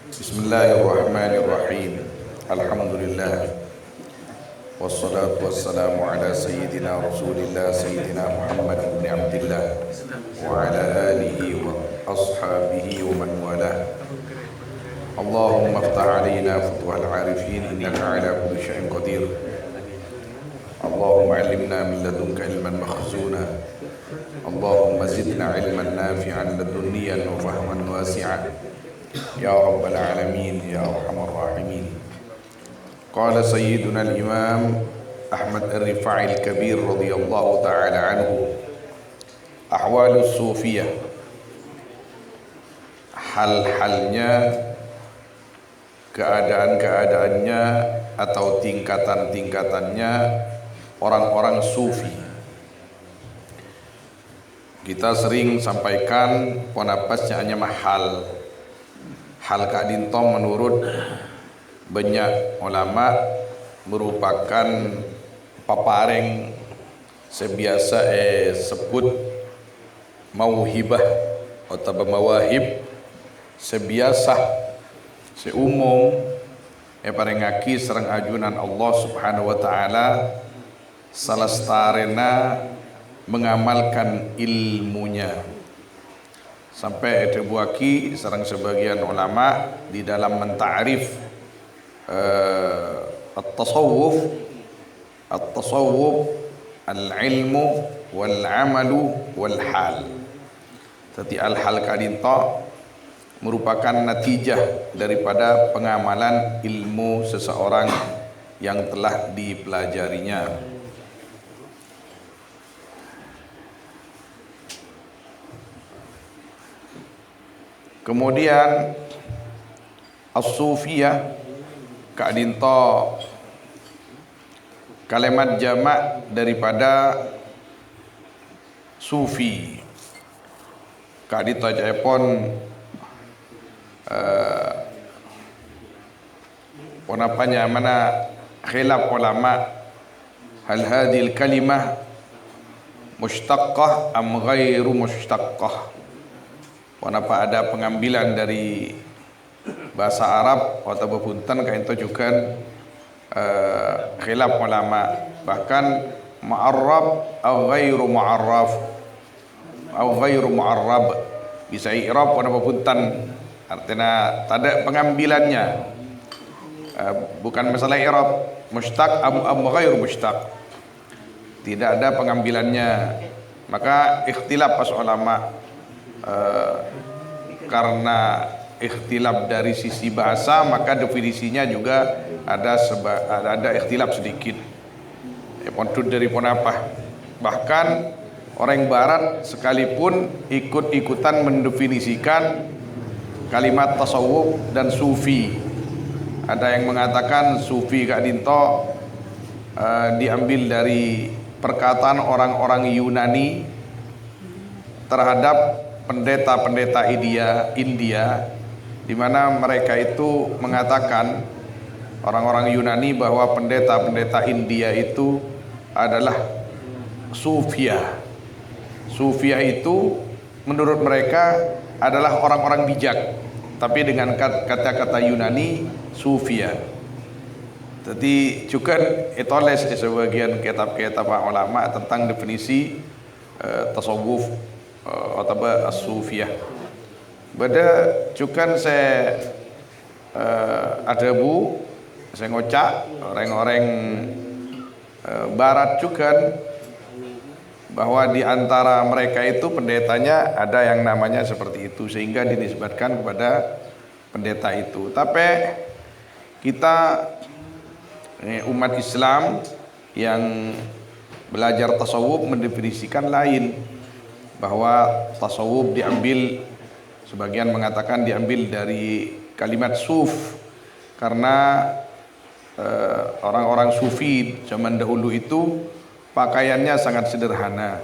Bismillahirrahmanirrahim. Alhamdulillah. Wassalatu wassalamu ala sayyidina Rasulillah sayyidina Muhammad ibn Abdillah wa ala alihi wa ashabihi wa man walah. Allahumma aftah alaina futuhal arifin innaka ala kulli syai'in qadir. Allahumma allimna min ladunka ilman makhzuna. Allahumma zidna ilman nafi'an ladunniyan wa fahman wasi'an. Ya Rabbal Alamin, Ya Arhamar Rahimin. Qala Sayyiduna al-Imam Ahmad Ar-Rifa'i al-Kabir radhiyallahu ta'ala anhu, ahwalus sufiyah, hal-halnya, keadaan-keadaannya atau tingkatan-tingkatannya orang-orang sufi. Kita sering sampaikan ponapasnya hanya mahal. Hal kadinto menurut banyak ulama merupakan papareng sebiasa sebut mauhibah atau mawahib, sebiasa seumum parengaki serang ajunan Allah Subhanahu wa taala salastarena mengamalkan ilmunya. Sampai terbuaki serang sebagian ulama di dalam mentarif at-tasawuf, al-ilmu wal-amalu wal-hal. Jadi al-hal kadinta merupakan natijah daripada pengamalan ilmu seseorang yang telah dipelajarinya. Kemudian as-sufiyah kadinto kalimat jamak daripada sufi. Kadinto jaipon ponapanya mana khilaf ulama hal hadhil kalimah mushtaqqah am ghairu mushtaqqah. Kenapa ada pengambilan dari bahasa Arab atau bepunten kain itu juga khilaf ulama, bahkan mu'arrab atau ghairu mu'arraf atau ghairu mu'arrab bisa i'rab pada bepunten, artinya tak ada pengambilannya, bukan masalah i'rab mustaq am ghairu mustaq, tidak ada pengambilannya. Maka ikhtilaf pas ulama karena ikhtilaf dari sisi bahasa, maka definisinya juga ada ikhtilaf sedikit. Pontut dari pon apa? Bahkan orang barat sekalipun ikut-ikutan mendefinisikan kalimat tasawuf dan sufi. Ada yang mengatakan sufi Kak Dinto diambil dari perkataan orang-orang Yunani terhadap pendeta-pendeta India, di mana mereka itu mengatakan, orang-orang Yunani, bahwa pendeta-pendeta India itu adalah sufiyah. Sufiyah itu menurut mereka adalah orang-orang bijak, tapi dengan kata-kata Yunani sufiyah. Jadi juga ditulis sebagian kitab-kitab ulama tentang definisi tasawuf atau as-sufiyah. Bada cukan saya ada saya ngocak orang-orang barat cukan bahwa di antara mereka itu pendetanya ada yang namanya seperti itu, sehingga dinisbatkan kepada pendeta itu. Tapi kita umat Islam yang belajar tasawuf mendefinisikan lain, bahwa tasawuf diambil, sebagian mengatakan diambil dari kalimat suf, karena orang-orang sufi zaman dahulu itu pakaiannya sangat sederhana.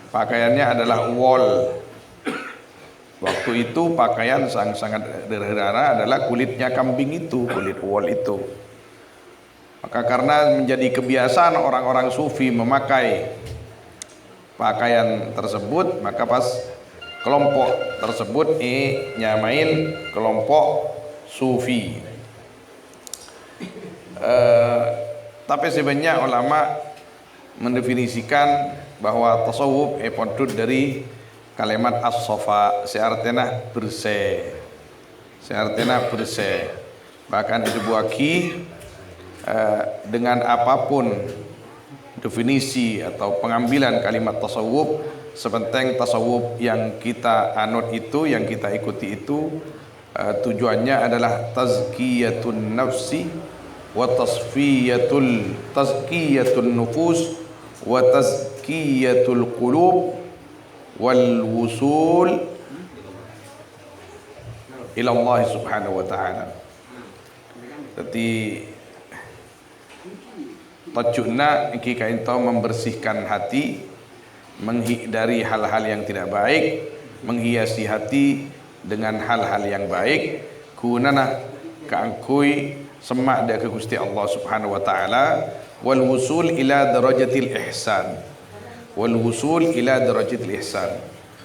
Pakaiannya adalah wol. Waktu itu pakaian sangat sederhana adalah kulitnya kambing itu, kulit wol itu. Maka karena menjadi kebiasaan orang-orang sufi memakai pakaian tersebut, maka pas kelompok tersebut nyamain kelompok sufi. Tapi sebenarnya ulama mendefinisikan bahwa tasawuf pontut dari kalimat as-safa, seartinya bersih, bahkan dibuaki dengan apapun definisi atau pengambilan kalimat tasawuf, sepenting tasawuf yang kita anut itu, yang kita ikuti itu tujuannya adalah tazkiyatun nafsi wa tazkiyatun nufus wa tazkiyatul qulub wal wusul ila Allah subhanahu wa ta'ala. Jadi tajukna kita itu membersihkan hati, menghindari hal-hal yang tidak baik, menghiasi hati dengan hal-hal yang baik, kunana kaangkui semak dia ke Gusti Allah subhanahu wa ta'ala, wal wusul ila darajatil ihsan,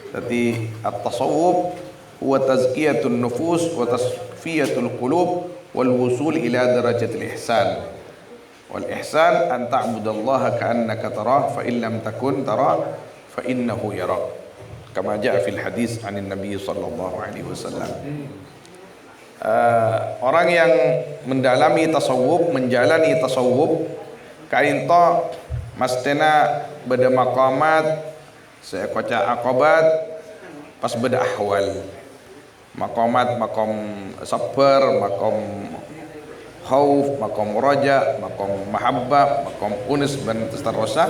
Jadi at-tasawuf huwa tazkiyatun nufus wa tasfiyatul qulub wal wusul ila darajatil ihsan. Wal ihsan an ta'budallaha ka'annaka tarah fa in lam takun tarah fa innahu yarak. Kama ja'a fil hadis 'anil Nabi sallallahu alaihi wasallam. Orang yang mendalami tasawuf, menjalani tasawuf, kainto mastena beda maqamat, saya koca aqabat, pas beda ahwal. Maqamat, maqam sabar, maqam khauf, maqam raja, maqam mahabbah, maqam unis dan seterusnya.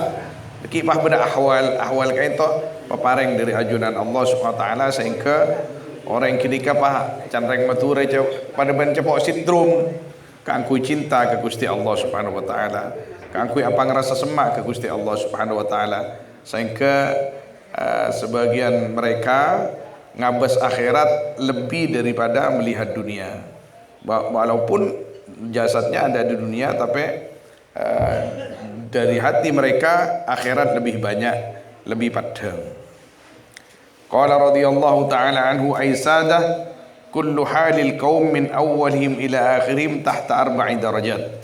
Kipah beda ahwal kainto papareng dari ajunan Allah Subhanahu wa taala sehingga orang yang kini kapah canreng mature pada ban cepok sindrom kaangkui cinta ke Gusti Allah Subhanahu wa taala, kaangkui apa ngerasa semak ke Gusti Allah Subhanahu wa taala, sehingga sebagian mereka ngabas akhirat lebih daripada melihat dunia. Walaupun jasadnya ada di dunia, tapi dari hati mereka akhirat lebih banyak, lebih padam. Qala radhiyallahu ta'ala anhu aisadah kullu halil qaum min awwalihim ila akhirihim tahta 4 darajat.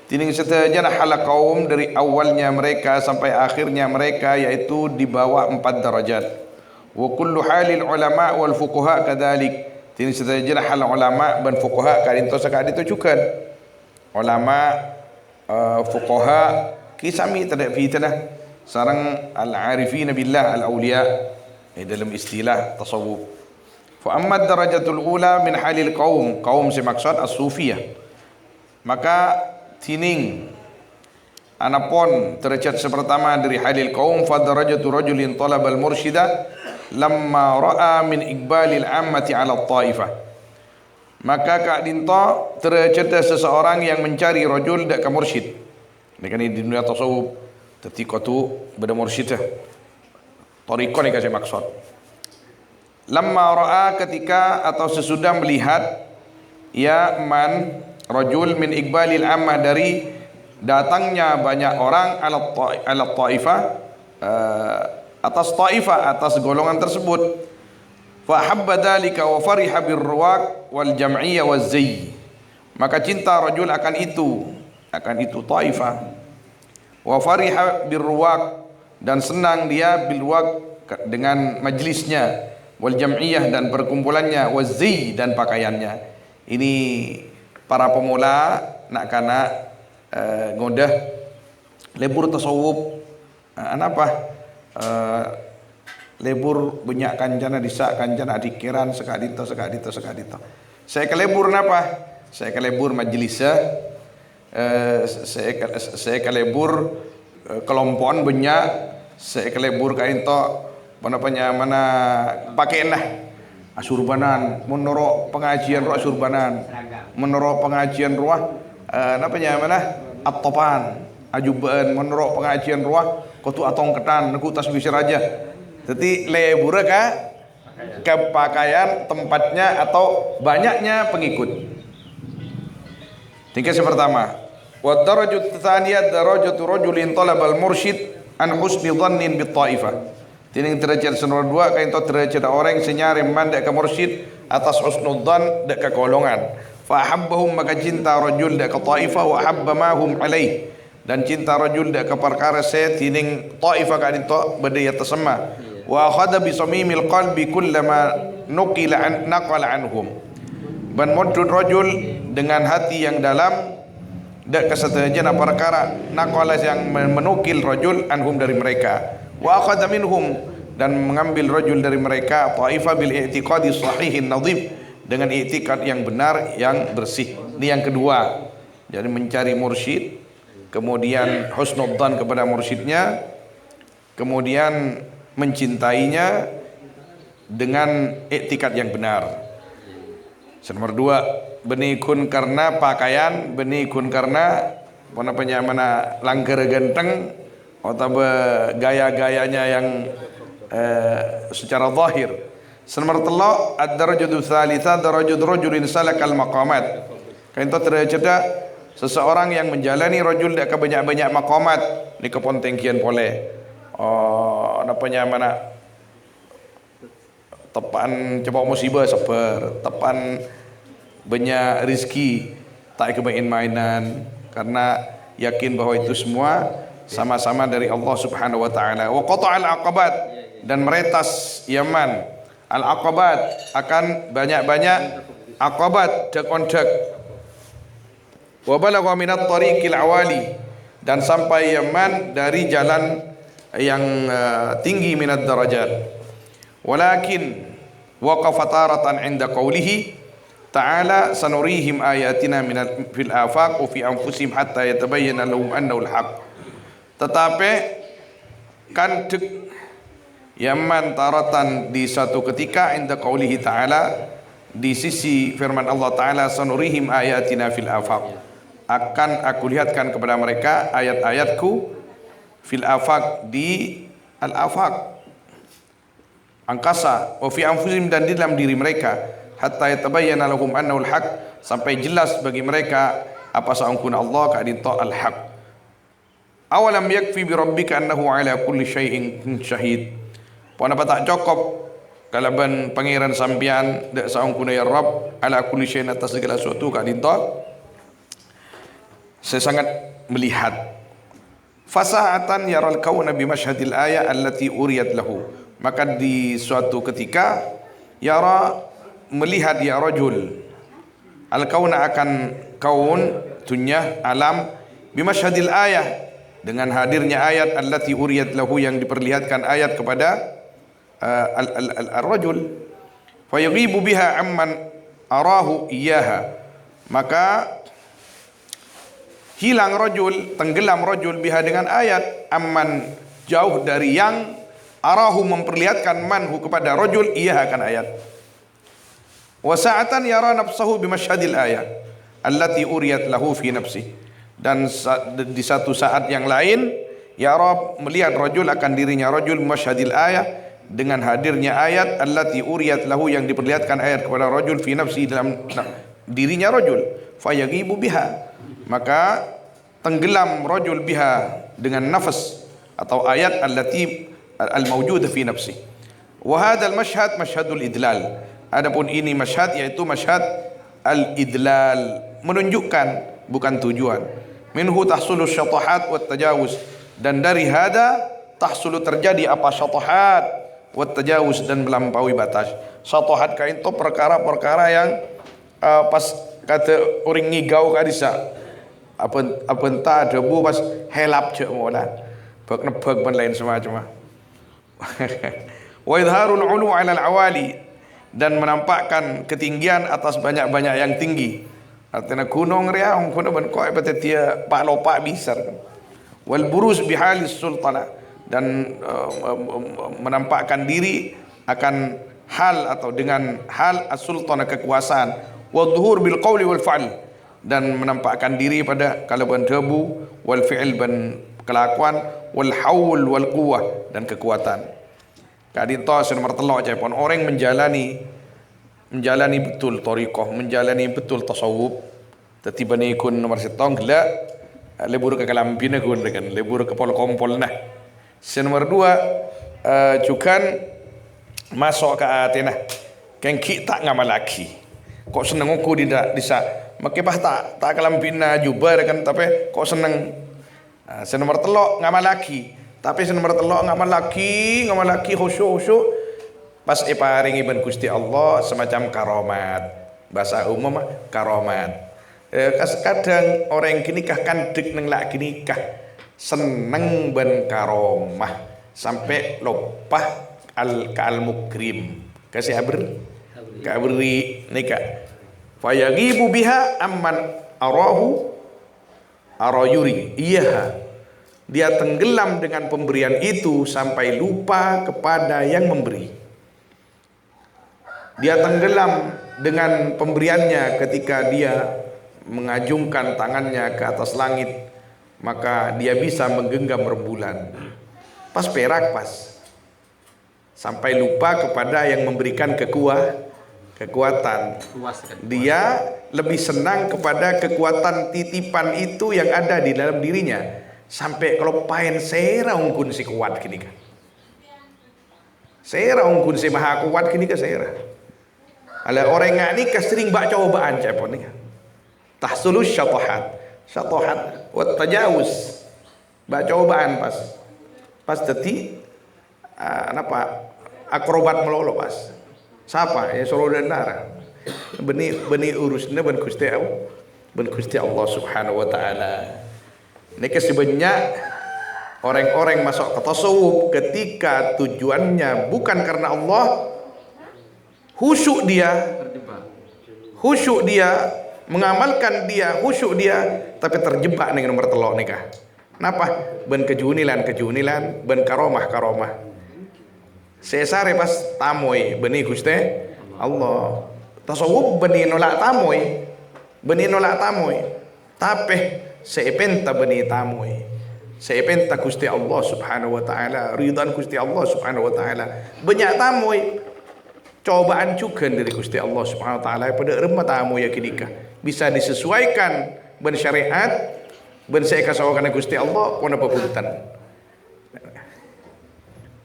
Tining setajana hal kaum dari awalnya mereka sampai akhirnya mereka yaitu di bawah 4 darajat. Wa kullu halil ulama wal fuqaha kadzalik. Tining setajana hal ulama dan fuqaha kadinto sakadito juga. Ulama fuqaha kisami tadak fitnah sarang al-arifin billah al-awliya dalam istilah tasawuf. Fa amma darajatul ula min halil qaum semaksud as-sufiyah. Maka tining anapun derajat sepertama dari halil qaum fa darajatu rajulin talabal mursyida lamma ra'a min iqbalil ammati 'ala at-taifah. Maka kak dinto derajat seseorang yang mencari rajul dak ka mursyid. Ini kan di dunia tasawuf ketika tu beda mursyidah. Tariqah ni kasih maksud. Lamma ra'a ketika atau sesudah melihat ya man rajul min iqbalil ammah dari datangnya banyak orang ala taifah atas taifah atas golongan tersebut. Fa habba dzalika wa fariha birruwaq wal jam'iyyah waz zayy. Maka cinta rajul akan itu taifah. Wa fariha birruwaq dan senang dia bilwaq dengan majlisnya, wal jam'iyah dan perkumpulannya, wazzi dan pakaiannya. Ini para pemula nak kana ngodah lebur tasawuf anapa lebur banyak kanjana disa kanjana dikiran sekadito. Saya kelebur napa? Saya kelebur majlisnya, saya kelebur kelompokan banyak, saya kelebur kain to mana pakai lah asurbanan menurut pengajian ruah asurbanan menurut pengajian ruah mana at-topan ajuban menurut pengajian ruah kotu atong ketan neku tasbih raja. Jadi lebur ke pakaian tempatnya atau banyaknya pengikut. Tingkat pertama, wa darajatu tsaniyah darajatu rajulin talabal mursyid an husni dhannin bit taifah. Tining derajat nomor 2 kain to derajat orang senyari man dak ke mursyid atas husnudzan dak ke golongan. Fa habbahum maka cinta rajul dak ke taifah wa habba ma hum alaih, dan cinta rajul dak ke perkara se tining taifah kadin to bade yatasma. Wa akhadha bi samimil qalbi kullama naqala anhum. Ban modul rajul dengan hati yang dalam dak kesetujuan perkara naqala yang menukil rajul anhum dari mereka. Wa akhadha minhum, dan mengambil rajul dari mereka taifah bil i'tiqadi sahihin nadhib, dengan i'tikad yang benar yang bersih. Ini yang kedua. Jadi mencari mursyid, kemudian husnudzan kepada mursyidnya, kemudian mencintainya dengan i'tikad yang benar. Nomor 2, benikun karena pakaian, benikun karena mana langgar genteng atau gaya-gayanya yang secara zahir. Nomor 3, ad-darajatu tsalitsa darajatu rajulin salakal maqamat. Kain to derajat seseorang yang menjalani rajul dak banyak-banyak maqamat ni kepontengkian pole. Mana tepan coba musibah sabar, tepan banyak rizki tak kemain-mainan, karena yakin bahwa itu semua sama-sama dari Allah Subhanahu wa taala. Wa qata'al aqabat, dan meretas yaman al aqabat, akan banyak-banyak aqabat dak on dak. Wa balagha min at-tariqil awali, dan sampai yaman dari jalan yang tinggi minat darajat. Walakin waqafa taratan 'inda qawlihi ta'ala sanurihim ayatina fil afaq wa fi anfusihim hatta yatabayyana lahum annahu al-haq. Tetapi kan yaman taratan di satu ketika inda qaulihi ta'ala, di sisi firman Allah Ta'ala, sanurihim ayatina fil afaq, akan aku lihatkan kepada mereka ayat-ayatku fil afaq, di al afaq angkasa, wa fi anfusihim, dan di dalam diri mereka, hatta yatabayyana lahum annahu al-haq, sampai jelas bagi mereka apa saungkun Allah kadinto al-haq. Awalam yakfi bi rabbika annahu ala kulli syai'in syahid. Pon apa tak cukup kalaban pangeran sampian dak saungkun ya Rabb ala kulli syai'in, atas segala sesuatu kadinto saya sangat melihat. Fasahatan yaral kauna bi masyhadil ayat allati uriyat lahu, maka di suatu ketika yara melihat ya rajul al kauna akan kaun dunya alam bimasyhadil ayah, dengan hadirnya ayat allati uriyat lahu, yang diperlihatkan ayat kepada al-rajul, fayaghibu biha amman arahu iyaha, maka hilang rajul, tenggelam rajul biha dengan ayat, amman jauh dari yang arahu memperlihatkan manhu kepada rajul iyaha akan ayat. Wa sa'atan yara nafsahu bimasyhadil ayat allati uriyat lahu fi nafsi, dan di satu saat yang lain yara melihat rajul akan dirinya rajul bimasyhadil ayat, dengan hadirnya ayat allati uriyat lahu, yang diperlihatkan ayat kepada rajul fi nafsi, dalam dirinya rajul, fayaghibu biha, maka tenggelam rajul biha dengan nafas atau ayat allati al-mawjudah fi nafsi. Wa hadzal masyhad masyhadul idlal, adapun ini masyhad yaitu masyhad al-idlal, menunjukkan bukan tujuan. Minhu tahsulu syatahat wat tajawuz, dan dari hada tahsulu terjadi apa syatahat wat tajawuz, dan melampaui batas. Syatahat kain to perkara-perkara yang pas kata orang ngigau kadisa apa entah debu pas helap je mola bak nebak ban lain semacam. Wa idharul ulu 'ala al-awali, dan menampakkan ketinggian atas banyak-banyak yang tinggi. Artinya gunung ria ungkuna ban ko epete dia pak lopak bisar. Wal buruz bihalis sultana, dan menampakkan diri akan hal atau dengan hal as-sultana, kekuasaan. Wa dhuhur bil qawli wal fa'l, dan menampakkan diri pada kalaban debu, wal fi'il, dan kelakuan, wal haul wal quwwah, dan kekuatan. Kadito nomor 3 pon orang menjalani betul thariqah, menjalani betul tasawuf, tetiba ni kun nomor 7 gelak lebur ke kalampina kun dengan lebur ke pol kompol nah. Nomor 2 juga masuk ke atina kan kita ngamal lagi kok seneng aku tidak bisa makai tak kalam bina jubar kan tapi kok seneng senomor telok ngamal lagi tapi senomor telok ngamal lagi khusyuk pas paring iban Gusti Allah semacam karomat bahasa umum karomat. Kadang orang gini kah kan dek neng lak gini kah seneng ben karomah sampai lupa al mukrim kasih kabri nikah fayagibu biha amman arahu arayuri iya dia tenggelam dengan pemberian itu sampai lupa kepada yang memberi. Dia tenggelam dengan pemberiannya ketika dia mengajungkan tangannya ke atas langit, maka dia bisa menggenggam rembulan. Pas perak pas. Sampai lupa kepada yang memberikan kekuatan. Dia lebih senang kepada kekuatan titipan itu yang ada di dalam dirinya. Sampai kalau pain sera ungkun si kuat gini kan. Sera ungkun si maha kuat gini kan sera. Ala orang ngani sering baca cobaan cepon ni kan. Tahsulus syatohat wat tajawuz baca cobaan pas teti apa akrobat melolo pas siapa ya solo dan nara beni urusnya ben Gusti Allah subhanahu wa ta'ala. Ini sebenarnya orang-orang masuk ke tasawuf ketika tujuannya bukan karena Allah, khusyuk dia mengamalkan dia khusyuk dia tapi terjebak dengan nomor telok nikah. Napa? Ben kejunilan ben karomah. Sesare pas tamoy beni Gusti Allah. Tasawuf beni nolak tamoy. Tapi seipenta beni tamoy. Seipenta Gusti Allah subhanahu wa ta'ala, ridhan Gusti Allah subhanahu wa ta'ala. Banyak tamoy. Cobaan juga dari Gusti Allah subhanahu wa ta'ala pada remah tamu ya kidika bisa disesuaikan ben syariat ben saya kasawakan Gusti Allah pona papunten.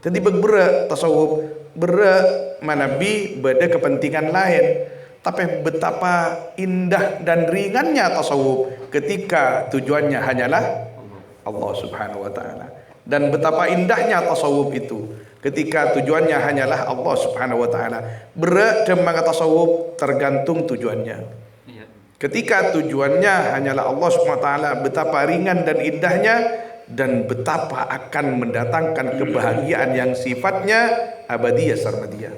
Jadi berbera tasawuf bera manabi beda kepentingan lain tapi betapa indah dan ringannya tasawuf ketika tujuannya hanyalah Allah subhanahu wa ta'ala, dan betapa indahnya tasawuf itu ketika tujuannya hanyalah Allah subhanahu wa ta'ala. Berat demang tasawuf tergantung tujuannya. Ketika tujuannya hanyalah Allah subhanahu wa ta'ala, betapa ringan dan indahnya dan betapa akan mendatangkan kebahagiaan yang sifatnya abadiyah sarmadiyah,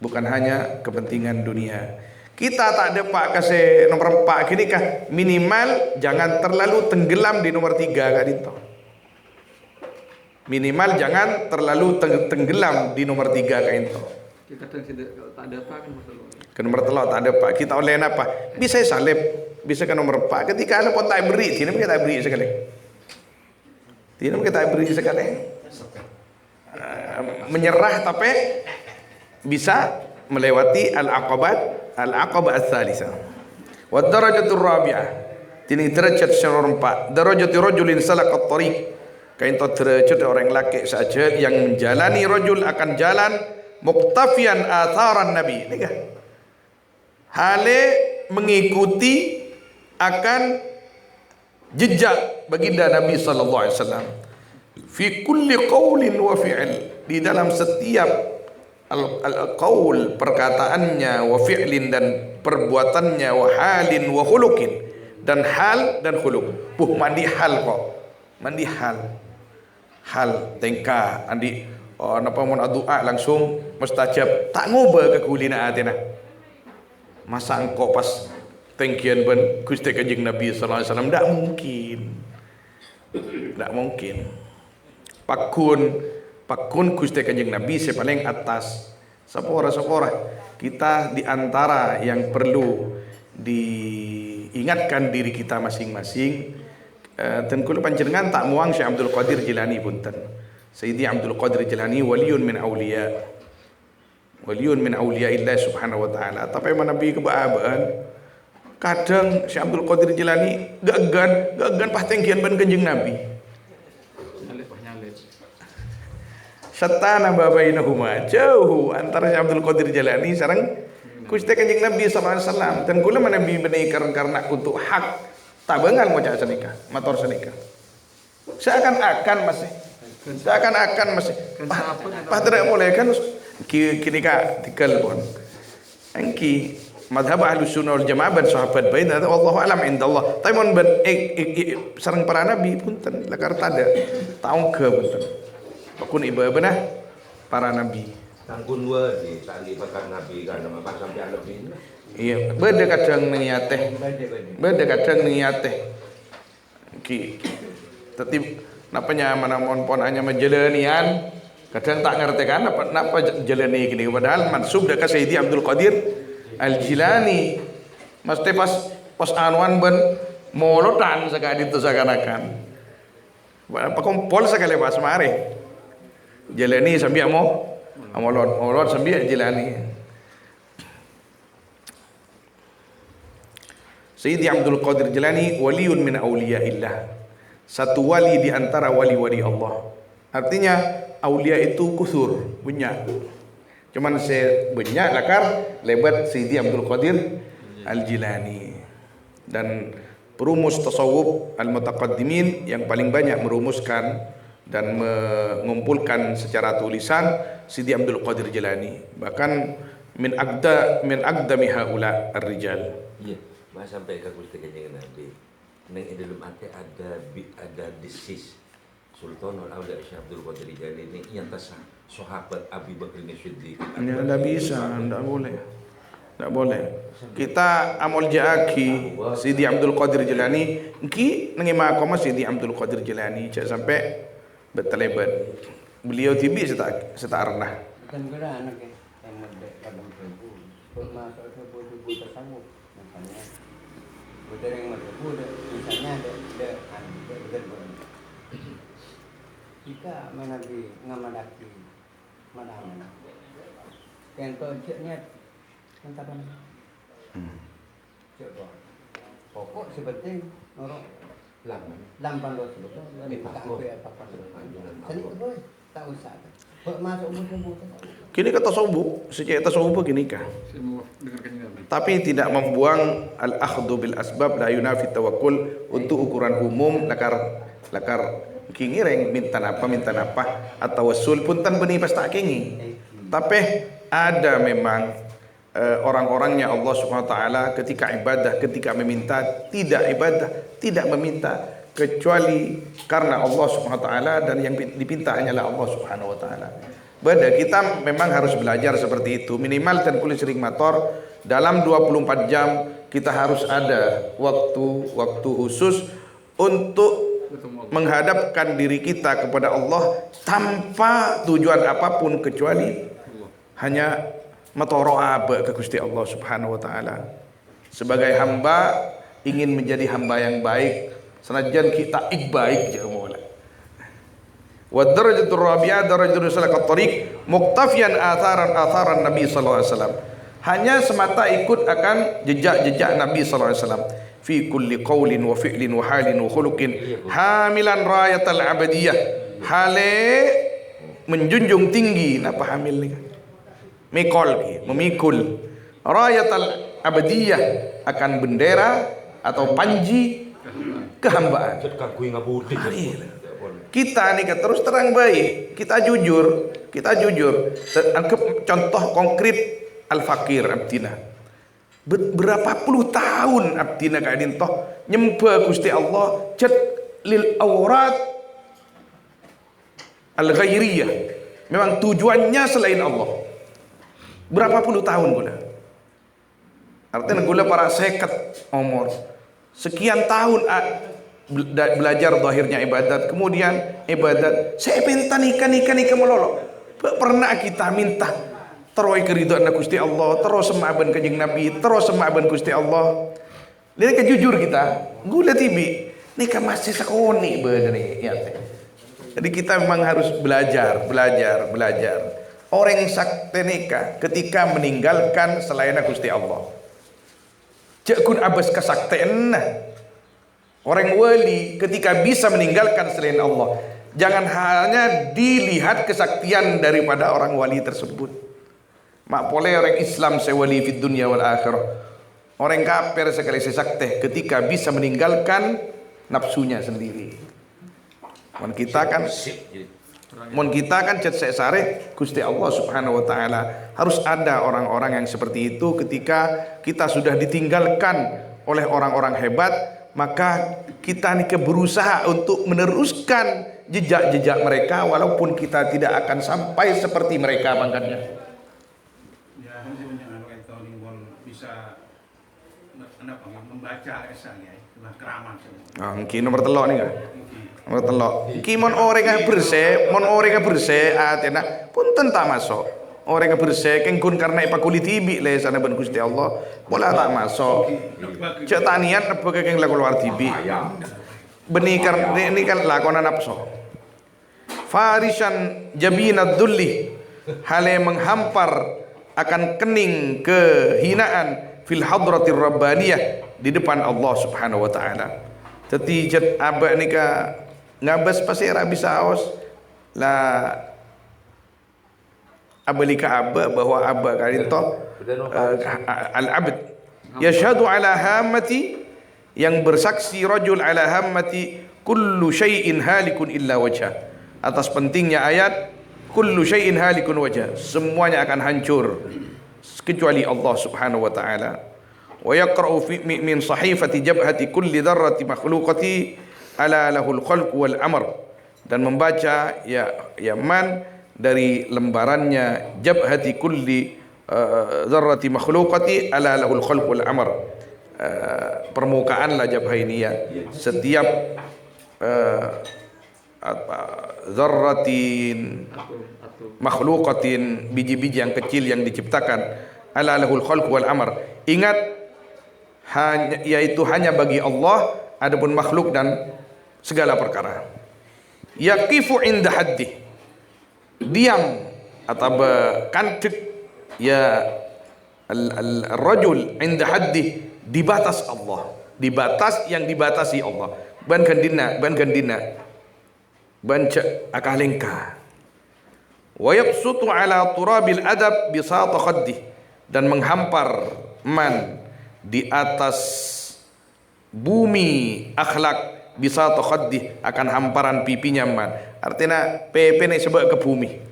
bukan hanya kepentingan dunia. Kita tak ada pak kasih nomor 4 gini kah minimal jangan terlalu tenggelam di nomor 3 kak Dito. Minimal jangan terlalu tenggelam di nomor 3 kak Dito. Kita tak ada apa kan masalah. Ke nomor telok tak ada pak. Kita oleh apa? Bisa salib, bisa ke nomor 4. Ketika ada pun tak beri, tidak kita beri sekali. Tidak kita beri sekali. Menyerah tapi bisa melewati al-aqabah ats-tsalisah. Wa darajatur rabi'ah. Ini derajat nomor 4. Darajatu rajulin salaqat tariq. Kain to derajat orang laki saja yang menjalani rajul akan jalan muqtafian atharan nabi. Nikah. Hale mengikuti akan jejak baginda Nabi sallallahu alaihi wasallam fi kulli qaulin wa fi'l, di dalam setiap al-qaul perkataannya, wa fi'lin dan perbuatannya, wa halin wa khuluqin dan hal dan khuluq. Mandi hal kok. Mandi hal tengkah andi napa mun doa langsung mustajab tak ngoba ke kulina atina. Masa engkau pas tengkian ben Gusti Kanjeng Nabi sallallahu alaihi wasallam ndak mungkin. Pakun Gusti Kanjeng Nabi sepaling atas. Sapora kita di antara yang perlu diingatkan diri kita masing-masing. Dan kula panjenengan tak muang Syekh Abdul Qadir Jilani punten. Sayyidi Abdul Qadir Jilani waliyun min awliya illah subhanahu wa ta'ala. Tapi Nabi kebaabaan kadang Syekh Abdul Qadir Jilani gagan pas tengkian ban Kanjeng Nabi. Syattana babainahuma, jauh antara Abdul Qadir Jalani sareng Gusti Kanjeng Nabi sallallahu alaihi wasallam. Dan kula Nabi benih karena untuk hak tabengal maca senika, matur senika. Seakan-akan masih padahal boleh kan kini ka tikal pun. Engki madhab ahlus sunnah wal jamaah ban sahabat bain wallahu alam indallah. Tapi mun ban sareng para nabi punten lakar tada taung ke punten. Pakun ibadah para nabi. Tangkun wae tak libatkan nabi kan apa sampai lebih. Iya, beda kadang niateh. Beda kadang niateh. Ki tetip napanya mana pon hanya menjalanian kadang tak ngerti kan apa jalani gini padahal mansub dekat Sayyidi Abdul Qadir Al-Jilani mesti pas anuan ben molotan sekali itu seakan-akan apa kompol sekali pas mare jalani sambil mau molot sambil Jilani. Sayyidi Abdul Qadir Jilani waliun min awliyaillah, satu wali di antara wali-wali Allah. Artinya aulia itu kusur, banyak. Cuman saya banyak lakar lebat Sayyidi Abdul Qadir Al-Jilani. Dan perumus tasawuf al-mutaqaddimin yang paling banyak merumuskan dan mengumpulkan secara tulisan Sayyidi Abdul Qadir Jilani. Bahkan min aqdami haula ar-rijal. Iya, mas sampai ke Gusti Kanjeng Nabi. Neng dalam hati ada disis Sultanul Aulia Syekh Abdul Qadir Jilani ini yang tasah sahabat Abi Bakar Siddiq. Tidak bisa, tidak boleh. Tidak boleh. Kita amol jaaki Sayyidi Abdul Qadir Jilani, ki nengima koma Sayyidi Abdul Qadir Jilani cak sampai betelebat. Beliau tibi seta arnah. Kan kira anak yang merdek kadang seribu, masuk seribu tersanggup, makanya udah yang merdek udah misalnya ada jika menabi ngamadaki mana yang kecilnya mentapan coba pokok seperti norok lampan dos betul dari tak apa seni itu tak usah masuk umur Kini kata tasawuf, sejak tasawuf begini kah? Saya mau dengarkan Nabi. Tapi tidak membuang al-akhdhu bil asbab la yunafi tawakkul untuk ukuran umum lakar kingireng minta apa atau wasul pun tan benih pas tak kingi. Tapi ada memang orang-orangnya Allah Subhanahu wa taala ketika ibadah, ketika meminta tidak ibadah, tidak meminta kecuali karena Allah Subhanahu wa taala dan yang dipinta hanyalah Allah Subhanahu wa taala. Beda kita memang harus belajar seperti itu. Minimal dan kulit sering motor dalam 24 jam kita harus ada waktu khusus untuk menghadapkan diri kita kepada Allah tanpa tujuan apapun kecuali hanya matoro'a ke Gusti Allah Subhanahu wa taala. Sebagai hamba ingin menjadi hamba yang baik, senajan kita baik ya Maula. Wa darajatul rabi'ah darajatul salakat tariq muqtafiyan atharan Nabi sallallahu alaihi wasallam. Hanya semata ikut akan jejak-jejak Nabi sallallahu alaihi wasallam fi kulli qaulin wa fi'lin wa halin wa khuluqin hamilan rayatal abadiyah. Hale menjunjung tinggi napa hamil ni? Memikul rayatal abadiyah akan bendera atau panji kehambaan. Kita nih terus terang baik, kita jujur. Contoh konkret al-fakir abdina. Berapa puluh tahun abdina kadin toh nyembah Gusti Allah jad lil awrat al-ghairiyah. Memang tujuannya selain Allah. Berapa puluh tahun gula. Artinya gula para seket umur. Sekian tahun belajar zahirnya ibadat, kemudian ibadat saya minta nikah melolok. Pernah kita minta terus keridhaan Gusti Allah, terus semaban kanjeng Nabi, terus semaban Gusti Allah. Lihat jujur kita, gula tibi nikah masih sekoni bener ya. Jadi kita memang harus belajar. Orang yang sakti nikah ketika meninggalkan selain Gusti Allah. Jakun abas kesaktian. Orang wali ketika bisa meninggalkan selain Allah Jangan hanya dilihat kesaktian daripada orang wali tersebut. Mak boleh orang Islam sewali fid dunya wal akhirah. Orang kafir sekali sesakte ketika bisa meninggalkan nafsunya sendiri. Mon kita kan cet sare Gusti Allah Subhanahu wa taala. Harus ada orang-orang yang seperti itu ketika kita sudah ditinggalkan oleh orang-orang hebat, maka kita nih berusaha untuk meneruskan jejak-jejak mereka walaupun kita tidak akan sampai seperti mereka pangkatnya. Ya, bisa membaca esanya, keramat. Mungkin nomor telok nih kan. Nomor telok. Ki mon orang yang bersih, atena punten tak masuk. Orang yang bersih kengkun karena ipakuli tibi le sana ben Gusti Allah, bola tak masuk. Cek tanian apa keng laku luar tibi. Benih ini kan lakonan nafsu. Farisan jabinad dulli, hale menghampar akan kening kehinaan fil hadratir rabbaniyah, di depan Allah Subhanahu wa taala. Teti jet aba nika ngabas pasira bisa aos la abalika aba bahwa aba kalito al-abd yashhadu ala hammati, yang bersaksi rajul ala hammati kullu syai'in halikun illa wajha, atas pentingnya ayat kullu syai'in halikun wajha, semuanya akan hancur kecuali Allah Subhanahu wa taala. Wa yaqra'u min sahifati jabhati kulli dharrati makhluqati ala lahul khalq wal amr, dan membaca ya man dari lembarannya jabhati kulli dharrati makhluqati ala lahul khalq wal amr, permukaan lah jabhah ini ya, setiap dzarratin makhluqatin, biji-biji yang kecil yang diciptakan, ala lahul khalq wal amr, ingat yaitu hanya bagi Allah adapun makhluk dan segala perkara. Yaqifu inda haddi, diam atau kantik ya al-rajul inda haddi, di batas Allah, di batas yang dibatasi Allah. Ban gandina ban akalengka. Wa yabsutu ala turabil adab bisata khaddi, dan menghampar man di atas bumi akhlak bisa khaddi, akan hamparan pipinya man. Artinya pepe ne sebab ke bumi.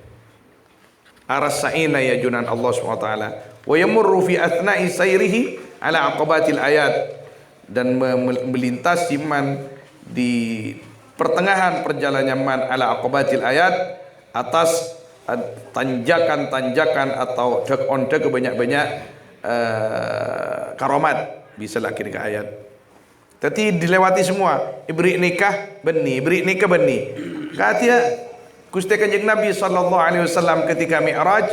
Arasaina ya junan Allah SWT. Wa yamurru fi athna'i sayrihi ala aqabatil ayat, dan melintasi man di pertengahan perjalanannya man ala aqabatil ayat, atas tanjakan-tanjakan atau dek banyak-banyak karomat, bisa lagi ke ayat. Tapi dilewati semua. Ibri nikah beni. Katanya Gusti Kanjeng Nabi sallallahu alaihi wasallam ketika Mi'raj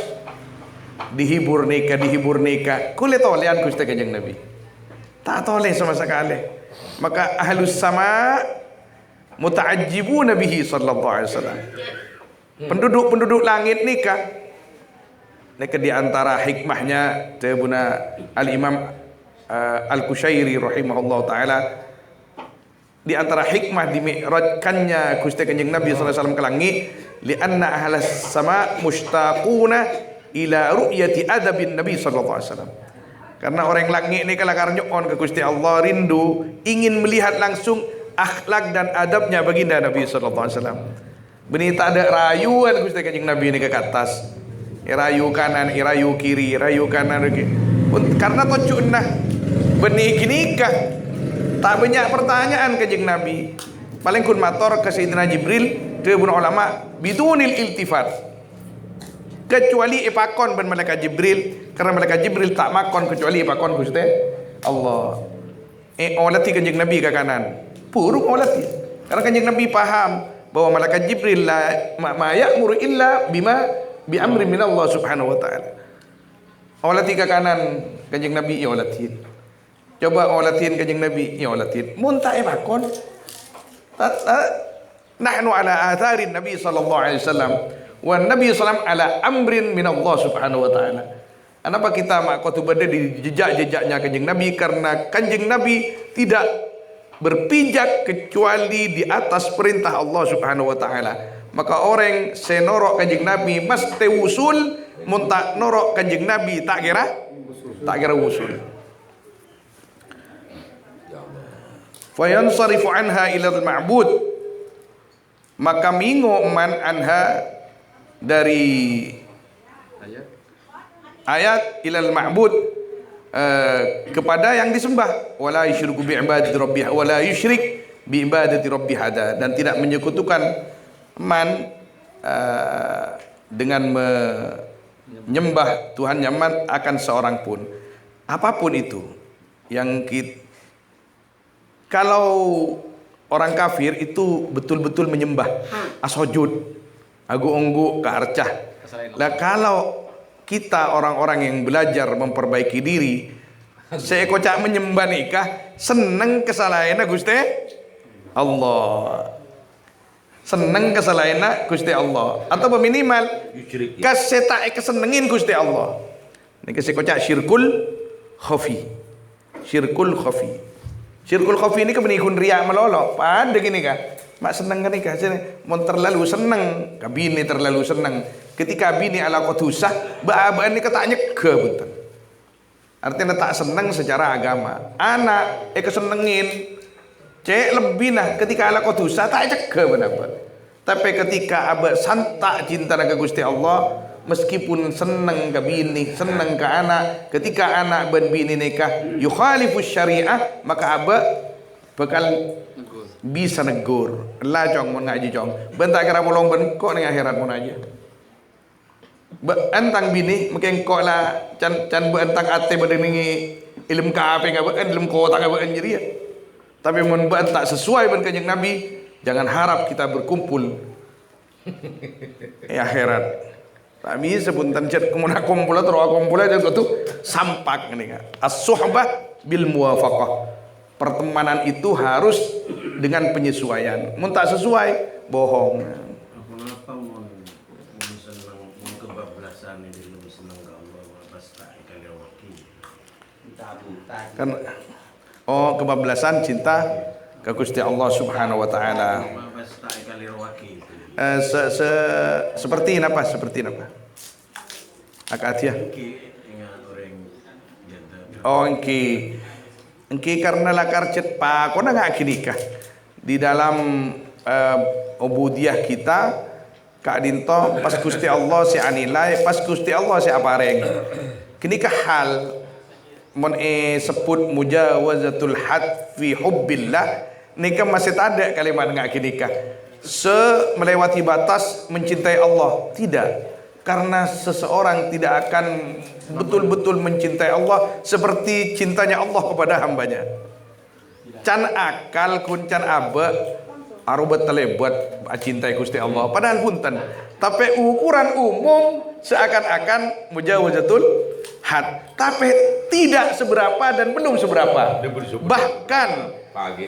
dihibur nikah. Kule tolean Gusti Kanjeng Nabi. Tak toleh sama sekali. Maka ahlus sama muta'ajjibuna bihi sallallahu alaihi wasallam. Penduduk langit nikah. Nek di antara hikmahnya Tebuna Al-Imam Al-Qushairi rahimahullah ta'ala, di antara hikmah dimi'rajkannya Gusti Kanjeng Nabi sallallahu alaihi wasallam ke langit, lianna ahlas sama mushtaquna ila ru'yati adabin Nabi sallallahu alaihi wasallam. Karena orang langit ini kalau karnyuon ke Gusti Allah, rindu ingin melihat langsung akhlak dan adabnya baginda Nabi sallallahu alaihi wasallam. Benih tak ada rayuan Gusti Kanjeng Nabi ini ke atas. Rayu kanan, rayu kiri, rayu kanan. Karena tujuannya benih nikah, tak banyak pertanyaan Kanjeng Nabi. Paling kun mator ke Sayyidina Jibril, dia pun ulama bidunil iltifat, kecuali ipakon ben malaikat Jibril, karena malaikat Jibril tak makon kecuali ipakon Gusti Allah. Olati Kanjeng Nabi ke kanan, purung olati. Karena Kanjeng Nabi paham bahwa malaikat Jibril la ma ya'muru illa bima bi amri min Allah Subhanahu wa taala. Olati ke kanan Kanjeng Nabi, ya olatin. Coba olatin Kanjeng Nabi, ya olatin. Muntae makon. Nahnu ala atharin Nabi sallallahu alaihi wasallam wa Nabi sallam ala amrin min Allah Subhanahu wa taala. Kenapa kita makot berada di jejak-jejaknya Kanjeng Nabi? Karena Kanjeng Nabi tidak berpijak kecuali di atas perintah Allah Subhanahu wa taala. Maka orang senorok kanjeng Nabi mesti usul, mun tak norok kanjeng Nabi tak kira usul. Fayansarifu anha ila al-ma'bud, maka mingo man anha dari ayat ilal ma'bud, kepada yang disembah, wala yusyriku bi ibadati rabbih wala yusyrik bi ibadati rabbih hada, dan tidak menyekutukan man dengan menyembah Tuhan man akan seorang pun, apapun itu yang kalau orang kafir itu betul-betul menyembah asojud agu-onggu ke arcah. Lah kalau kita orang-orang yang belajar memperbaiki diri, saya kocak menyembah nikah, seneng kesalahannya Gusti Allah, seneng kesalahannya Gusti Allah, atau minimal kaseta kesenengin Gusti Allah. Ini kasih kocak syirkul khafi. Syirkul khafi ini kebenikun riak melolo. Pada gini kah? Mak seneng kan nikah, mon terlalu seneng, kabini terlalu seneng. Ketika bini ala kotusah, ba'abaan ini katanya kebutan. Artinya tak seneng secara agama. Anak kesenengin, cek lebih nah ketika ala kotusah tak cek benar. Tapi ketika abah santak cinta ke Gusti Allah, meskipun seneng ke bini, seneng ke anak, ketika anak ben bini nikah yukhalifus syariah, maka abah bakal bisa negur. Lah jong mun ngaji jong. Bentak kira bolong ben kok ning akhirat mun aja. Entang bini mungkin kok lah can entang ate bedengi ilmu kape enggak ilmu kota enggak jadi ya. Tapi mun tak sesuai ben kanjeng Nabi, jangan harap kita berkumpul akhirat. Kami sepuntan cet kemudian kumpul terus kumpul aja itu sampak ini kan. As-suhbah bil muwafaqah. Pertemanan itu harus dengan penyesuaian. Mun tak sesuai, bohong. Kenapa mau senang kebablasan ini lebih senang ke Allah pasti ikan wakil. Kan kebablasan cinta ke Gusti Allah Subhanahu wa taala. Pasti ikan wakil. Seperti apa? Akatiah. Engki karena lakar cet pa kona nggak kinikah di dalam ubudiyah kita kak dinto pas Gusti Allah si anilai, pas Gusti Allah si apareng kinikah hal mon sebut mujawazatul had fi hubbillah nikah masih ada kalimat nggak kinikah melewati batas mencintai Allah, tidak. Karena seseorang tidak akan betul-betul mencintai Allah seperti cintanya Allah kepada hambanya. Can akal kun can abe arubat telebat cintai Gusti Allah padahal punten. Tapi ukuran umum seakan-akan mujawazatul had, tapi tidak seberapa dan belum seberapa. Bahkan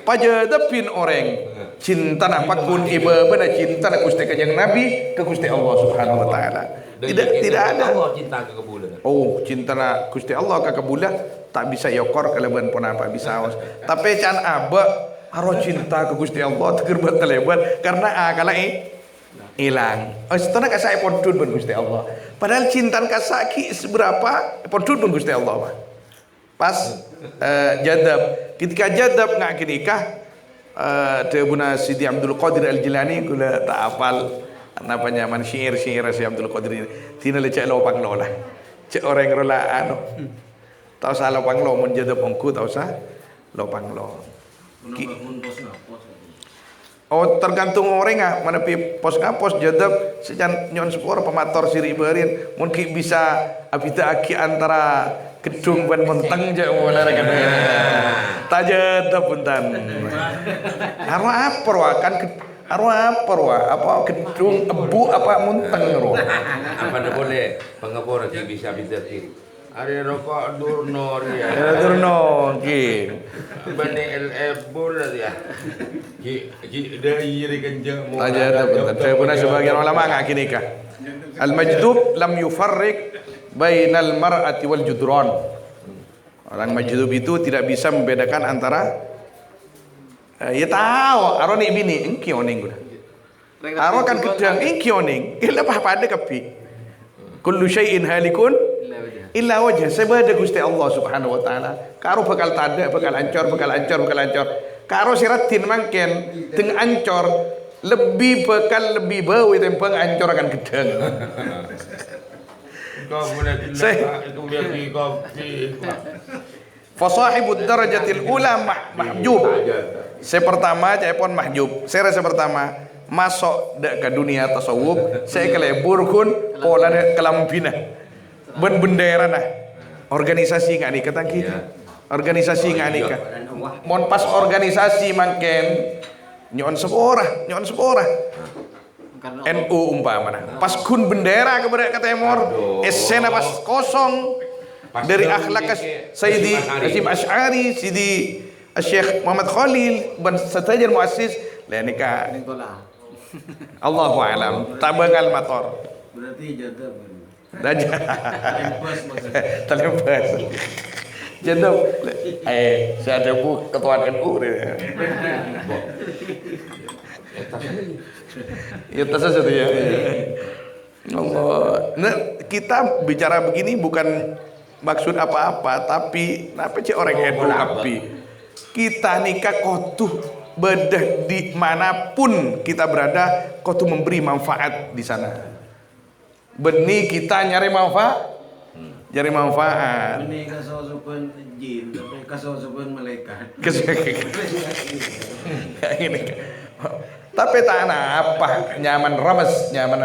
pajadapin orang cinta napakun iba benda cinta na Gusti kanjeng Nabi ke Gusti Allah Subhanahu wa taala. Tidak ada. Cinta ke kebulan. Cinta na Gusti Allah ke kebulan tak bisa yokor keleban pun apa bisa awas. Tapi can aba aro cinta ke Gusti Allah teger buat keleban karena akala hilang. Setana kasa podun ben Gusti Allah. Padahal cinta kasaki seberapa podun ben Gusti Allah. Pas jadab, ketika jadab nggak nikah, Buna Sidi Abdul Qadir Al-Jilani gula tak hafal namanya man syair si Abdul Qadir ini. Tina lecak lopang lo lah. Cek orang rola tahu sah lopang lo mun jadab ongku tahu sah lopang lo. Tergantung orang mana pi pos ngapos jadab sejan nyon sepor pemator siri berin mungkin bisa abita aki antara gedung ban menteng je mana kan tajadab puntan arwah apa kan arwah apa gedung ebu apa menteng ro apa dah boleh pengapor lagi bisa bidati ada rokok Durno ya Durno ki bani LF ya ki dari kenjang mau tajadab puntan saya pun sebagian ulama ngaki nikah al majdub lam yufarriq bainal mar'ati wal judron. Orang majdub itu tidak bisa membedakan antara Ya tahu, aro ni bini, engki oning guna. Aro kan gedang, engki oning. Ila pada kapi. Kullu syai'in halikun illa wajah. Sebada Gusti Allah Subhanahu wa taala. Karo bakal tada, bakal hancur. Karo siratin mangken teng ancor lebih bau itu yang hancur akan gedang. Kau boleh Fasahibud darajatil ula mahjub. Saya pertama pon mahjub. Saya rasa pertama masuk ke dunia tasawuf, saya kelebur kun pola kelampina. Ben bendera nah. Organisasi nggak nikah tang kita. Organisasi nggak nikah. Mon pas organisasi mangken nyon seorah. NU umpamana. Pas kun bendera kepada Timor, esena pas kosong. Dari akhlak Sayyidi Hasyim Asy'ari, Sidi Syekh Muhammad Khalil ban satajan muassis la nikah. Allahu a'lam. Tabangal motor. berarti jadab. Dajjal. Tempas maksudnya. Terlepas. Jadab. Saya ada bu ketua NU dia. Ya tas saja ya. Allah. Nah, kita bicara begini bukan maksud apa-apa, tapi apa sih orang NU kapi? Kita nikah kotuh bedah di manapun kita berada, kotuh memberi manfaat di sana. Benih kita nyari manfaat, Ini kasausupan jin, tapi kasausupan malaikat. Kayak gini. Tapi tanah apa nyaman rames, nyaman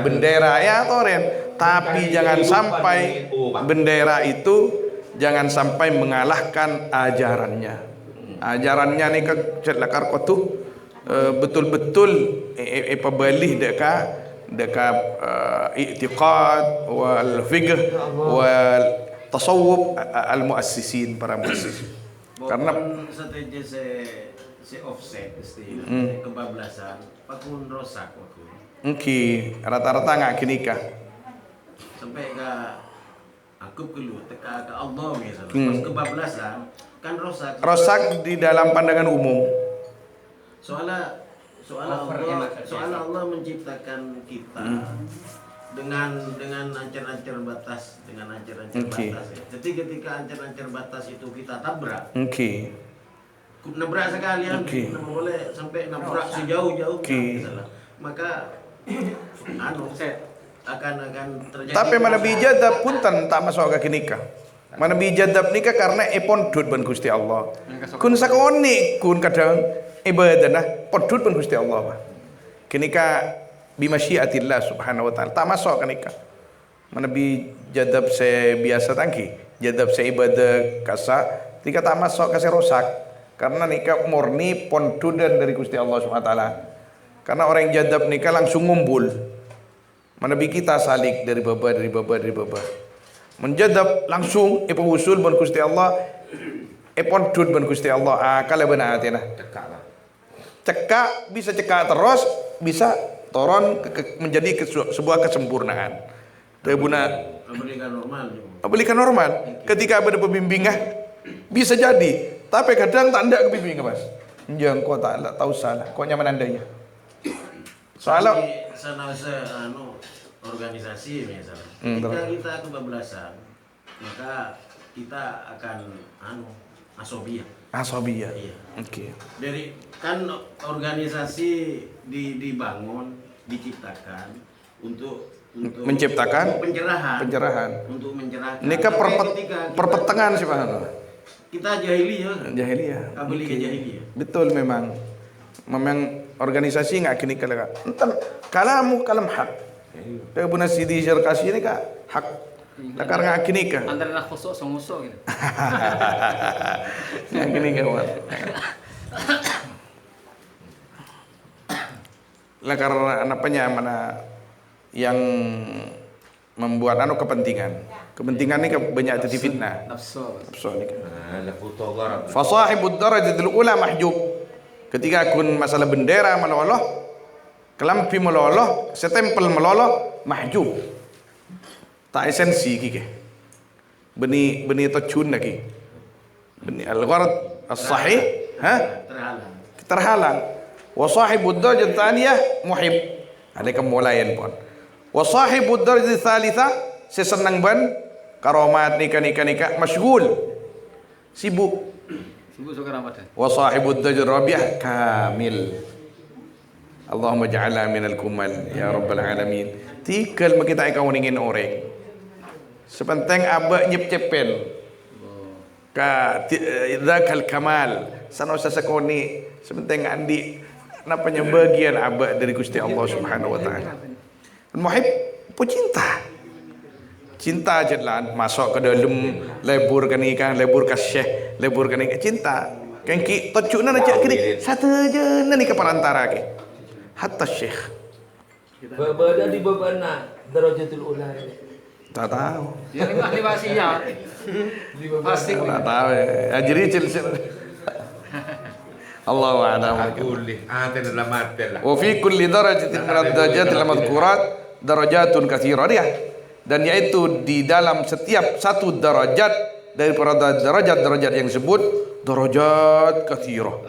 bendera ya toren. Tapi jangan sampai bendera itu jangan sampai mengalahkan ajarannya. Ajarannya nih kelakar kotuh betul-betul pebelih deka i'tiqad wal fiqh wal tasawuf al muassisin para muassis. Karena strategi si offset istilah kebablasan pakun rosak waktu. Rata-rata nggak nikah. Sampai ke aku keluar teka ke Allah misalnya. Pas kebablasan kan rosak di dalam pandangan umum. Soalnya Allah menciptakan kita dengan ancar-ancar batas, batas ya. Jadi ketika ancar-ancar batas itu kita tabrak, nabrak sekalian, boleh sampai nabrak sejauh-jauh, misalnya. Maka akan terjadi. Tapi mana bijadab pun tak masuk ke nikah. Mana bijadab nikah karena pondut ban Gusti Allah. Kun sakoni kun kadang ibadah nah pondut ban Gusti Allah. Kenika bimasyiatillah subhanahu wa taala tak masuk ke nikah. Mana bijadab se biasa tangki, jadab se ibadah kasa, tika tak masuk kasih rosak. Karena nikah murni pondudan dari Gusti Allah subhanahu wa taala. Karena orang yang jadab nikah langsung ngumpul. Mana kita salik dari baba. Menjadab langsung usul ban Gusti Allah, pondud ban Gusti Allah. Kala benar atina. Cekak bisa cekak terus, bisa toron menjadi sebuah kesempurnaan. Rebuna apabila normal. Ketika ada pembimbingan bisa jadi, tapi kadang tak ada kebimbingan Mas. Jangan kau tak tahu salah, kau nyaman andanya. Soalnya organisasi misalnya. Ketika kita kebablasan, maka kita akan asobiyah. Iya. Oke. Dari kan organisasi dibangun, diciptakan untuk menciptakan pencerahan. Untuk mencerahkan. Ini kan perpetengan sih Pak. Kita jahiliyah. Okay. Jahiliyah. Betul memang organisasi nggak kini kalau kalam hak. Dia punya Sidi Syarkasi ini kak hak. Lakar nggak kini kah? Antara nak khusuk songusuk gitu. Nggak kini kawan. Lakar apanya mana yang membuat kepentingan. Kepentingan ini banyak jadi fitnah. Nafsu ini kan. Fasahibud darajatil ula mahjub. Ketika kun masalah bendera meloloh, kelampi meloloh, setempel meloloh, mahjub. Tak esensi kike. Benih tajun lagi. Benih al-gharad as-sahih terhalang. Wa sahibud darajat tsaniyah muhib. Ada kemulayan pun. Wa sahibud darajat tsalitsah sesenang ban karomat nikah masyghul. Sibuk. Sibuk sekarang apa? Wa sahibud darajat rabi'ah kamil. Allahumma ja'alna minal kumal ya rabbal alamin. Tikal kita akan ingin orang. Sepenting abak nyep cepen. Ka dzakal kamal. Sanoh sasakoni sepenting andi napanya bagian abak dari Gusti Allah Subhanahu wa taala. Muhib pecinta. Cinta jelan masuk ke dalam lebur kan ikan, lebur ka syekh, lebur kan ikan cinta. Kan ki tocukna na cak kiri satu je na ni ke perantara ke. Hatta syekh. Berada di babana darajatul ula. Tak tahu. Yang ahli wasiat. Pasti. Tak tahu. Ajri cil. Allahu a'lam. Kulli aten dalam mati lah. Wa fi kulli darajatin min ad-darajatil madhkurat darajatun katsirah dia. Dan yaitu di dalam setiap satu darajat daripada darajat-darajat yang disebut darajat katsirah.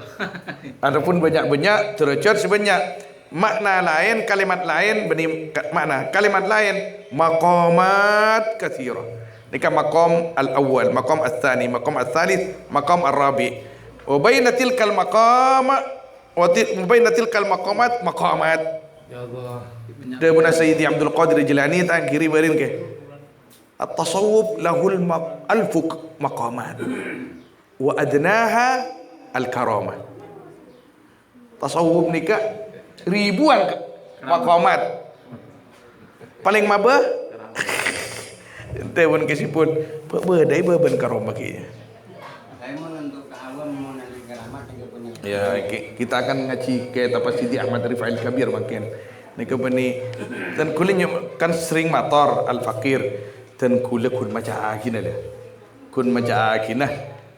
Adapun banyak-banyak derajat sebanyak makna lain, kalimat lain, makna kalimat lain maqamat katsirah. Nikah maqam al-awwal, maqam al-thani, maqam al-thalith, maqam al-rabi'. Wa baina tilkal maqam wa baina tilkal maqamat maqamat. Ya Allah. Dabuna Sayyidi Abdul Qadir Jilani tak kiri barin ke. At-tasawuf lahul al-fuq maqamat wa adnaha al-karamah. Tasawuf nikah ribuan maqamat. Paling mabah ente pun kesipun bedai beban karamah kinya. Saya mau untuk ke awam mau nanti keramat juga punya. Ya, kita akan ngaji ke tapas Sidi Ahmad Rifail Kabir makin. Nika bani dan kulinya kan sering motor al-fakir dan kula kun maca akinah dah. Kun maca akinah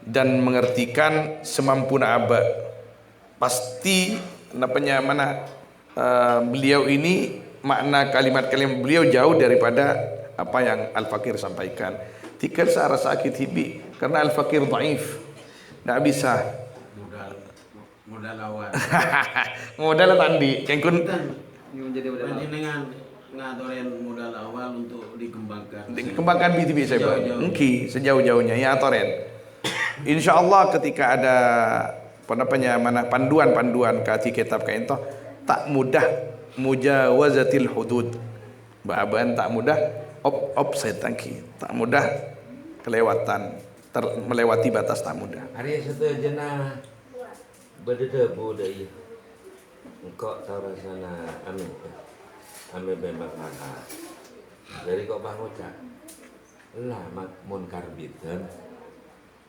dan mengertikan semampu aba. Pasti napanya mana beliau ini makna kalimat-kalimat beliau jauh daripada apa yang al-fakir sampaikan. Tikal saya rasa sakit hibi karena al-fakir dhaif. Tak bisa. Modal awal. Modal tandi. Kengkun Ini menjadi Panjenengan ngatoren modal awal untuk dikembangkan. dikembangkan BTB saya Pak. Sejauh-jauh. Mungkin sejauh-jauhnya ya atoren. Insyaallah ketika ada penapanya mana panduan-panduan kaji kitab kain toh tak mudah mujawazatil hudud. Bahan tak mudah offside tangki, tak mudah kelewatan melewati batas tak mudah. Hari satu jenah berdebu dari engkau tahu rasanya amin memang mahal. Dari kau bangucak lah mun karbitan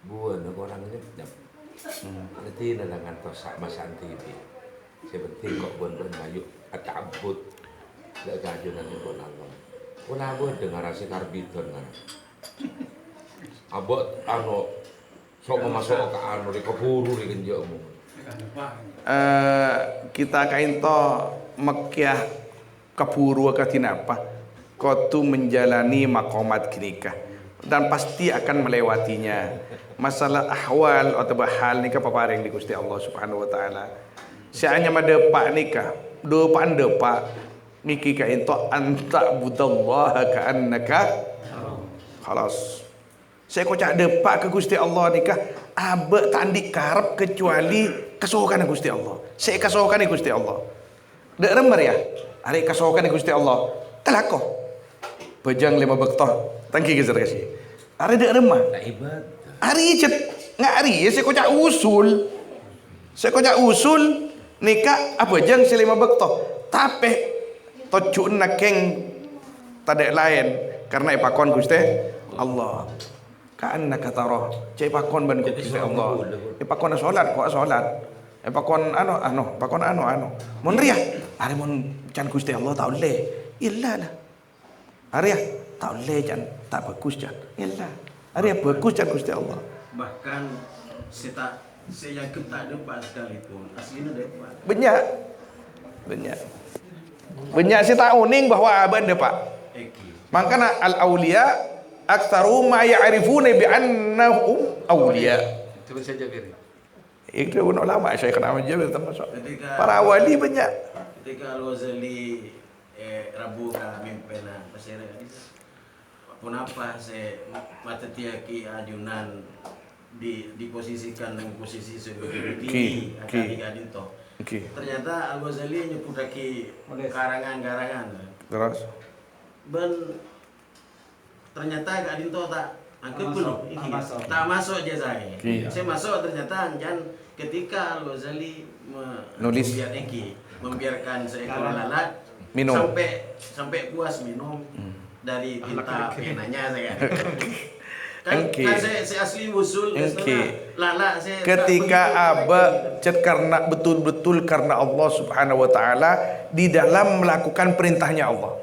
buan orang nyep. Nanti nalangan tosak masan TV. Seperti kok buan ayu atabut dak gajunan kok nalong. Kula buat dengar rasa karbitan kan. Abot anu sok masuk ke anu di keburu di genjokmu. Kita kain to Mekkah kaburu katinapa kau tu menjalani makomat kinikah dan pasti akan melewatinya. Masalah ahwal atau hal nikah paparing di Gusti Allah Subhanahu wa taala. Sianya madepak nikah, depan depak niki kain to anta budallaha ka'annaka khalas. Saya kocak depak ke Gusti Allah nikah abek tak andik karep kecuali kasuhukan Gusti Allah. Saya kasuhukan Gusti Allah. Dak remar ya. Hari kasuhukan Gusti Allah. Telako. Bajang 5 bektoh. Tangki geser kasih. Hari dak remar. Tak ibadah. Hari cet ngak hari ya saya kocak usul. Saya kocak usul nikah apa jang 5 bektoh. Tapi tojuk nakeng tadek lain karena ipakon Gusti Allah. Ka'annaka tarah cai pakon ban Gusti Allah pakon salat kok salat pakon pakon mun riah are mun can Gusti Allah tak boleh illa lah are tak boleh can tak bagus can illa are bagus can Gusti Allah Bahkan saya yakin tak dapat sekalipun aslinya dapat. banyak saya tak uning bahwa abad dapat Eki. makanya al-auliya aktsaru ma ya'rifuna bi annahum awliya. Coba saja kiri. Itu pun ulama Syekh Ahmad Jabir termasuk. Ketika Para wali banyak. ketika Al-Ghazali Rabu ka mimpena pasere punapa se mata tiaki ajunan diposisikan dengan posisi sebagai tinggi akan toh. Ternyata Al-Ghazali nyebutaki karangan-karangan. Terus ternyata gak dinto tak angkat belum tak masuk aja saya masuk ternyata jangan ketika Al-Ghazali nulis membiarkan seekor lalat minum sampai puas minum dari tinta penanya saya kan saya asli usul lalat saya ketika Aba cet karena betul-betul karena Allah Subhanahu wa taala di dalam melakukan perintahnya Allah.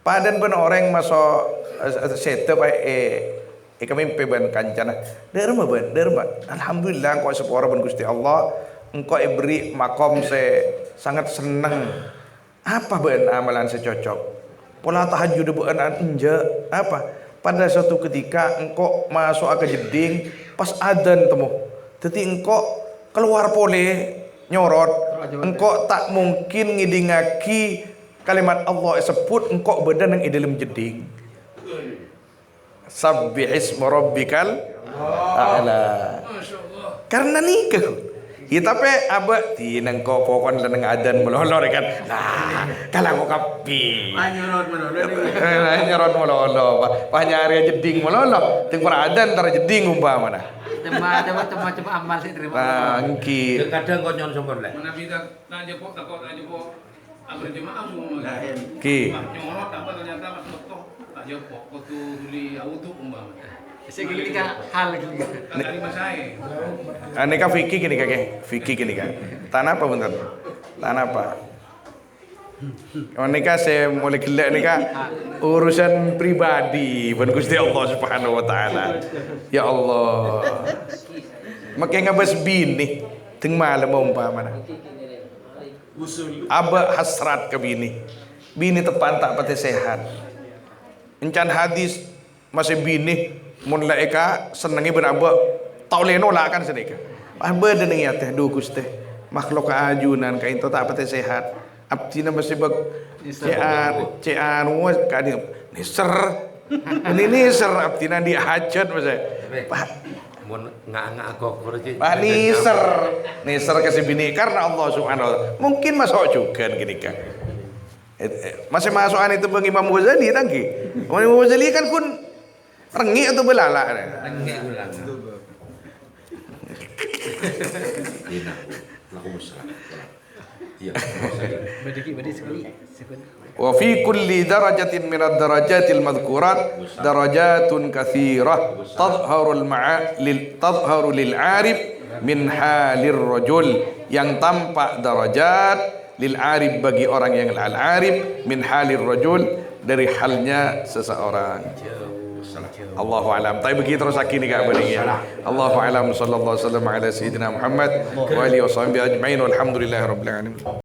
Padan ben orang masuk sete kami peban kancana derma alhamdulillah engkau sepora ben Gusti Allah engkau beri makom sangat senang apa ben amalan secocok pola tahajud ben enja apa pada suatu ketika engkau masuk ke jeding pas adzan temu jadi engkau keluar pole nyorot engkau tak mungkin ngidingaki kalimat Allah sebut engkau badan yang dalam jeding Sabbihis rabbikal a'la. Karena nikah. Ya tapi aba tinang ko pokon leneng adan melolor kan. Nah, kalau kok kapi. Nyorot melolor. Pak nyari jeding melolor. Ting para adan tar jeding umpama nah. Macam amal sih terima. Angki. Kadang kau nyon sumber leh. Mana bisa nanya po ambil jemaah semua. Ki. Nyorot apa ternyata pas dokter aja po waktu beli auto umpama. Saya gini kan hal gini. Dari masai. Ane ka Vicky gini kakek. Vicky gini kan. Tanah apa bentar? Tanah apa? Ane saya mulai gila nih urusan pribadi ben Gusti Allah Subhanahu wa taala. Ya Allah. Makai ngabas bini ting malam umpama nah. Aba hasrat ke bini. Bini tepan tak pati sehat. Encan hadis masih bini mun laika senengi ben aba tau leno lah kan sedeka. Aba deneng ya teh duh Gusti. Makhluk ajunan ka itu tak pati sehat. Abdina masih bag cean was kadi niser. Ini niser abdina di hajat masih. Pak Mun ngak kok berarti. Pak niser kasih bini karena Allah Subhanahu wa taala. Mungkin masuk juga gini kan. Masih masukan itu Bang Imam Ghazali tangki. Imam Ghazali kan kun rengi atau belala. Rengi ulang. Dina, laku musra. Iya, Badi sekali. Wa fi kulli darajatin min ad-darajatil madhkurat darajatun katsirah tadhharu lil 'arif min halir rajul yang tampak darajat lil 'arif bagi orang yang al-'arif min halir rajul dari halnya seseorang. Allahu a'lam. Tapi begitu terus akini ka abadi ya. Allahu a'lam sallallahu alaihi wasallam ala sayyidina Muhammad wa alihi washabihi ajma'in walhamdulillahirabbil alamin.